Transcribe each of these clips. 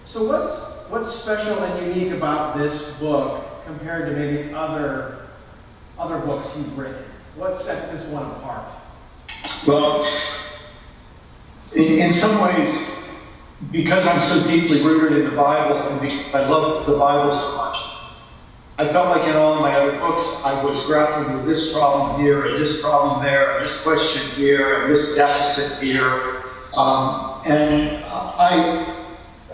So what's special and unique about this book compared to maybe other books you've written? What sets this one apart? Well, in some ways, because I'm so deeply rooted in the Bible and because I love the Bible so much, I felt like in all of my other books, I was grappling with this problem here, and this problem there, and this question here, and this deficit here.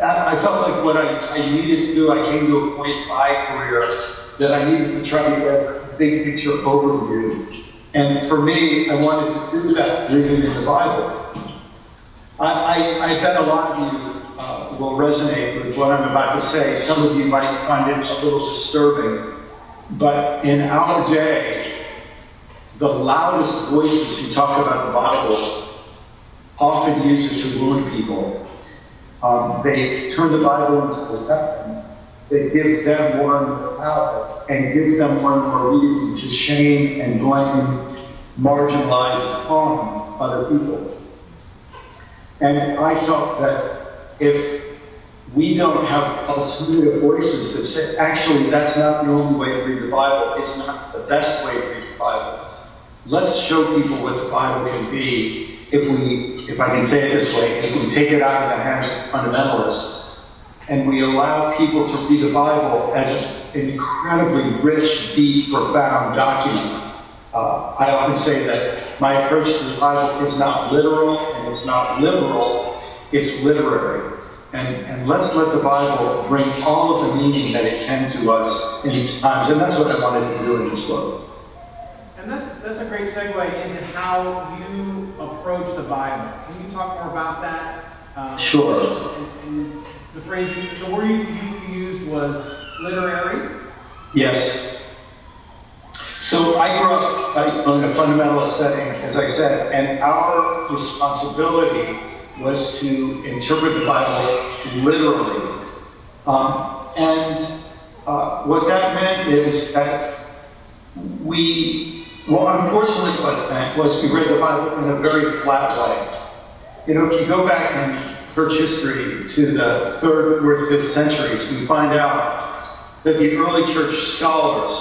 I felt like what I needed to do, I came to a point in my career that I needed to try to get a big picture overview. And for me, I wanted to do that reading in the Bible. I bet a lot of you will resonate with what I'm about to say. Some of you might find it a little disturbing. But in our day, the loudest voices who talk about the Bible often use it to wound people. They turn the Bible into a weapon that gives them more and more power and gives them more and more reason to shame and blame, marginalize, and harm other people. And I felt that if we don't have alternative voices that say, actually, that's not the only way to read the Bible, it's not the best way to read the Bible. Let's show people what the Bible can be if I can say it this way, if we take it out of the hands of fundamentalists and we allow people to read the Bible as an incredibly rich, deep, profound document. I often say that my approach to the Bible is not literal and it's not liberal, it's literary. And let's let the Bible bring all of the meaning that it can to us in these times. And that's what I wanted to do in this book. And that's a great segue into how you approach the Bible. Can you talk more about that? Sure. And the word you used was literary? Yes. So I grew up in a fundamentalist setting, as I said, and our responsibility was to interpret the Bible literally. What that meant is that unfortunately what it meant was we read the Bible in a very flat way. You know, if you go back in church history to the 3rd, 4th, 5th centuries, we find out that the early church scholars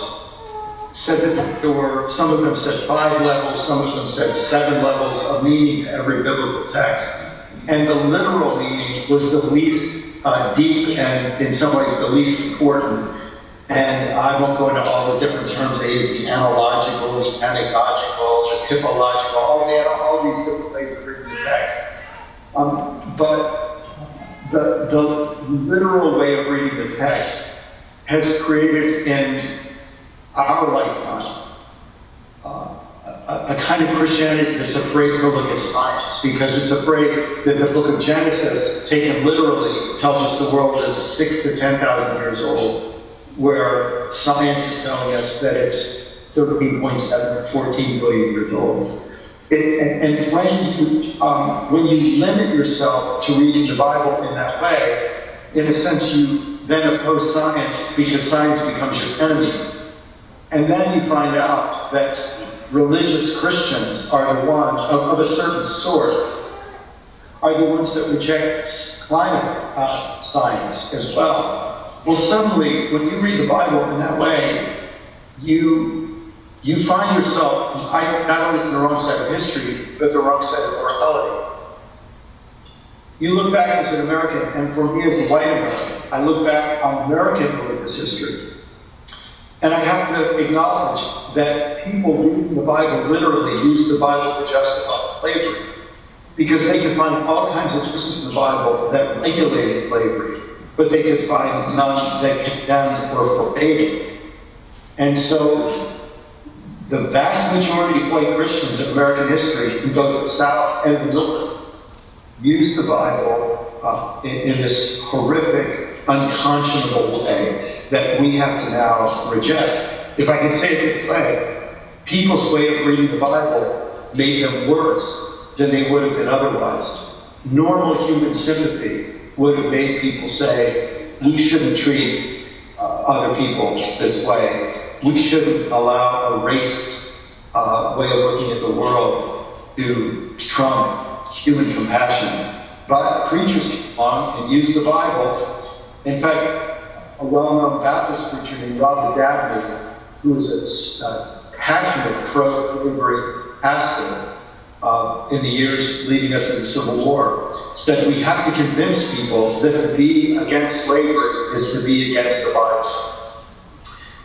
said that there were, some of them said 5 levels, some of them said 7 levels of meaning to every biblical text. And the literal meaning was the least deep and in some ways the least important. And I won't go into all the different terms. They use the analogical, the anagogical, the typological, all these different ways of reading the text. But the literal way of reading the text has created in our lifetime a kind of Christianity that's afraid to look at science because it's afraid that the book of Genesis, taken literally, tells us the world is 6,000 to 10,000 years old, where science is telling us that it's 13.7 or 14 billion years old. And when you limit yourself to reading the Bible in that way, in a sense you then oppose science because science becomes your enemy. And then you find out that religious Christians are the ones of a certain sort, are the ones that reject climate science as well. Well, suddenly, when you read the Bible in that way, you find yourself not only in the wrong side of history, but the wrong side of morality. You look back as an American, and for me as a white American, I look back on American religious history. And I have to acknowledge that people reading the Bible literally use the Bible to justify slavery because they could find all kinds of verses in the Bible that regulated slavery, but they could find none that condemned or forbade it. And so the vast majority of white Christians in American history, in both the South and the North, used the Bible in this horrific, unconscionable way that we have to now reject. If I can say it this way, people's way of reading the Bible made them worse than they would have been otherwise. Normal human sympathy would have made people say, we shouldn't treat other people this way. We shouldn't allow a racist way of looking at the world to trump human compassion. But preachers came along and used the Bible. In fact, a well-known Baptist preacher named Robert Dabney, who was a passionate pro-slavery pastor in the years leading up to the Civil War, said we have to convince people that to be against slavery is to be against the Bible.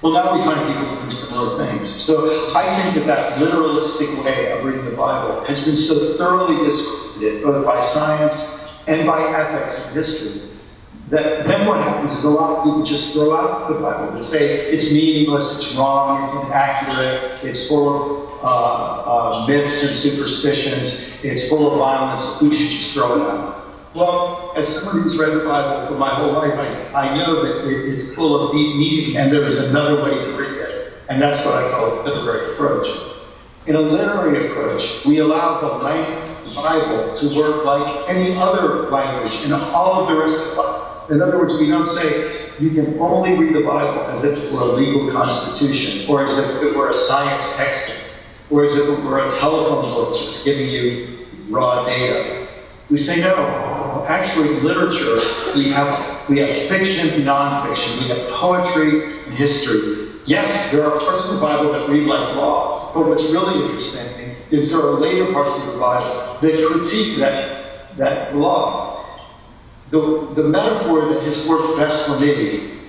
Well, now we find people doing similar things. So I think that that literalistic way of reading the Bible has been so thoroughly discredited, both by science and by ethics and history, that then what happens is a lot of people just throw out the Bible. They say it's meaningless, it's wrong, it's inaccurate, it's full of myths and superstitions, it's full of violence, we should just throw it out. Well, as someone who's read the Bible for my whole life, I know that it's full of deep meaning, and there is another way to read it. And that's what I call a literary approach. In a literary approach, we allow the Bible to work like any other language in all of the rest of life. In other words, we don't say you can only read the Bible as if it were a legal constitution, or as if it were a science textbook, or as if it were a telephone book just giving you raw data. We say no. Actually, literature, we have fiction and nonfiction, we have poetry and history. Yes, there are parts of the Bible that read like law, but what's really interesting is there are later parts of the Bible that critique that law. The metaphor that has worked best for me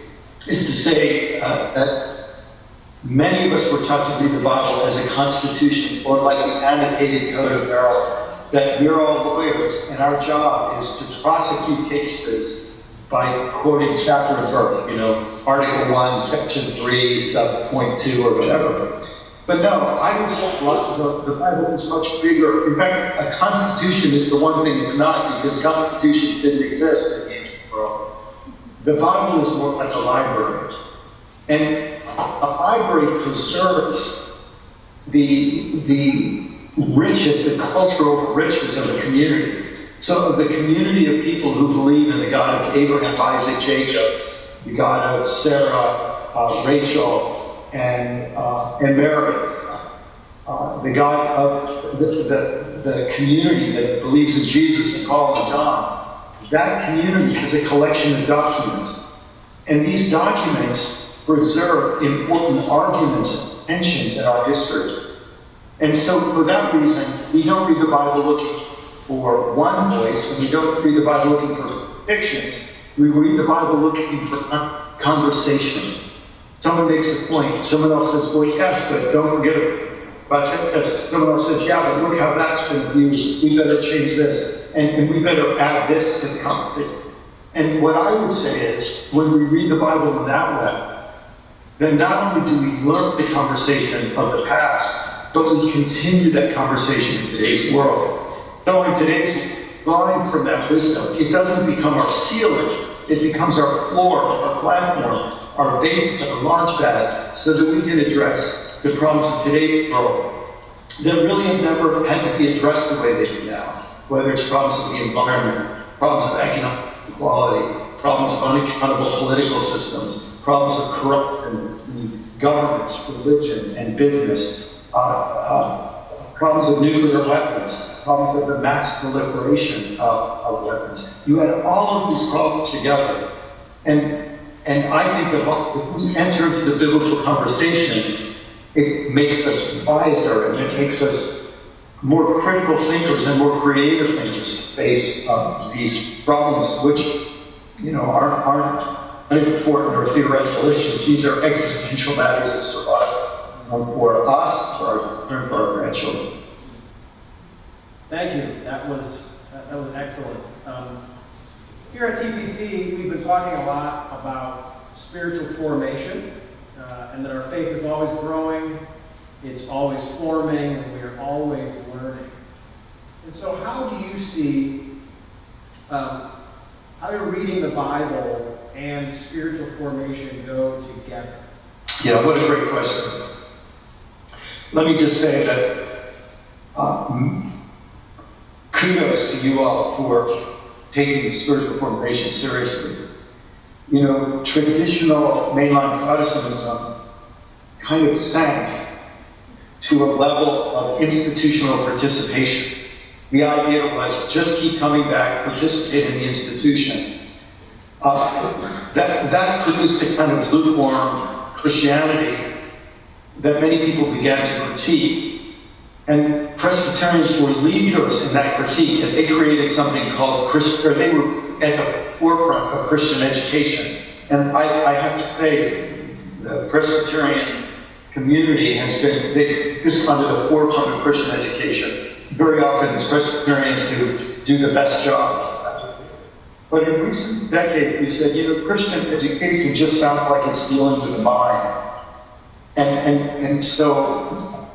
is to say that many of us were taught to read the Bible as a constitution, or like the annotated code of Maryland. That we're all lawyers, and our job is to prosecute cases by quoting chapter and verse, Article 1, Section 3, Sub-Point 2, or whatever. But no, I would say the Bible is much bigger. In fact, a constitution is the one thing it's not, because constitutions didn't exist in the ancient world. The Bible is more like a library. And a library preserves the riches, the cultural riches of the community. So of the community of people who believe in the God of Abraham, Isaac, Jacob, the God of Sarah, Rachel, and Mary, the God of the community that believes in Jesus and Paul and John, that community has a collection of documents. And these documents preserve important arguments and tensions in our history. And so for that reason, we don't read the Bible looking for one voice, and we don't read the Bible looking for fictions. We read the Bible looking for conversation. Someone makes a point, someone else says, well, yes, but don't forget about this. Someone else says, yeah, but look how that's been used. We better change this, and we better add this to the conversation. And what I would say is, when we read the Bible in that way, then not only do we learn the conversation of the past, but we continue that conversation in today's world. So in today's drawing from that wisdom, it doesn't become our ceiling, it becomes our floor, our platform, our basis, our launch pad, so that we can address the problems of today's world that really have never had to be addressed the way they do now. Whether it's problems of the environment, problems of economic equality, problems of unaccountable political systems, problems of corruption in governments, religion, and business, problems of nuclear weapons, problems of the mass proliferation of weapons. You add all of these problems together, and I think that if we enter into the biblical conversation, it makes us wiser, and it makes us more critical thinkers and more creative thinkers to face these problems, which aren't unimportant or theoretical issues. These are existential matters of survival. For us, for our grandchildren. Thank you. That was excellent. Here at TPC, we've been talking a lot about spiritual formation, and that our faith is always growing, it's always forming, and we are always learning. And so, how do you see how your reading the Bible and spiritual formation go together? Yeah, what a great question. Let me just say that kudos to you all for taking spiritual formation seriously. Traditional mainline Protestantism kind of sank to a level of institutional participation. The idea was just keep coming back, participate in the institution. That produced a kind of lukewarm Christianity that many people began to critique. And Presbyterians were leaders in that critique, and they created something called they were at the forefront of Christian education. And I have to say, the Presbyterian community has been just under the forefront of Christian education. Very often it's Presbyterians who do the best job. But in recent decades, we said, Christian education just sounds like it's dealing with the mind. And so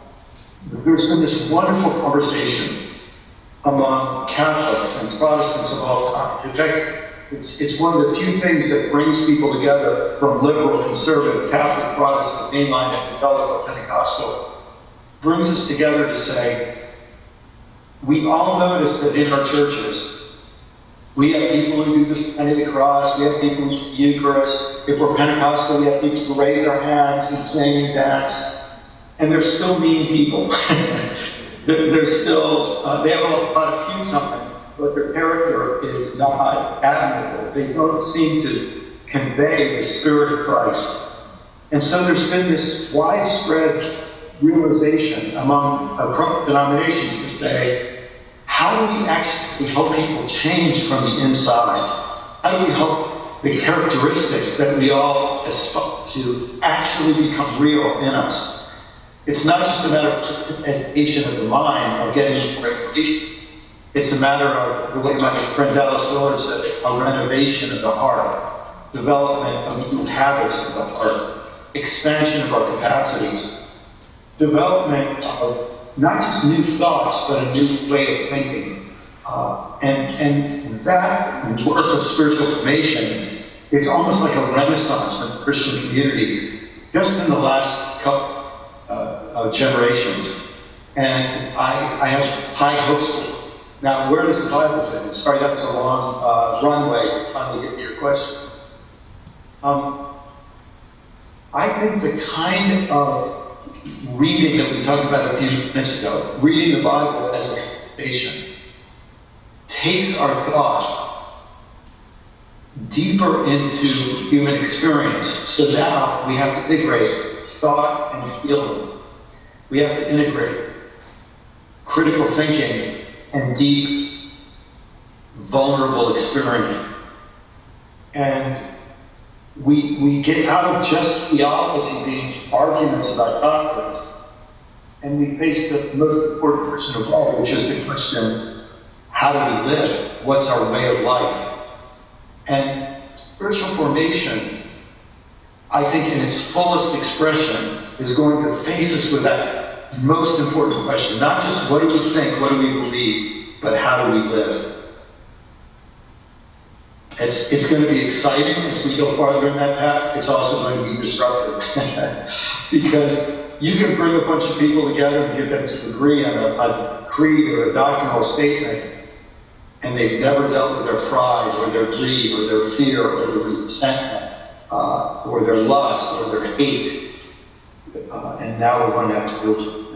there's been this wonderful conversation among Catholics and Protestants of all kinds. In fact, it's one of the few things that brings people together from liberal, conservative, Catholic, Protestant, mainline, evangelical, Pentecostal. Brings us together to say, we all notice that in our churches, we have people who do the sign of the cross, we have people who do the Eucharist. If we're Pentecostal, we have people who raise our hands and sing and dance. And they're still mean people. They're still, they have a lot of cute something, but their character is not admirable. They don't seem to convey the Spirit of Christ. And so there's been this widespread realization among denominations to say, how do we actually help people change from the inside? How do we help the characteristics that we all aspire to actually become real in us? It's not just a matter of education of the mind, of getting recreation. It's a matter of, the way my friend Dallas Willard said, a renovation of the heart, development of new habits of the heart, expansion of our capacities, development of not just new thoughts, but a new way of thinking. And that work of spiritual formation, it's almost like a renaissance in the Christian community, just in the last couple generations. And I have high hopes for it. Now, where does the Bible fit in? Sorry, that was a long runway to finally get to your question. I think the kind of reading that we talked about a few minutes ago, reading the Bible as a foundation, takes our thought deeper into human experience. So now we have to integrate thought and feeling. We have to integrate critical thinking and deep, vulnerable experience. And we get out of just theology being arguments about doctrines, and we face the most important question of all, which is the question, how do we live? What's our way of life? And spiritual formation, I think in its fullest expression, is going to face us with that most important question. Not just what do we think, what do we believe, but how do we live? It's going to be exciting as we go farther in that path. It's also going to be disruptive. Because you can bring a bunch of people together and get them to agree on a creed or a doctrinal statement, and they've never dealt with their pride or their greed or their fear or their resentment or their lust or their hate. And now we're going to have to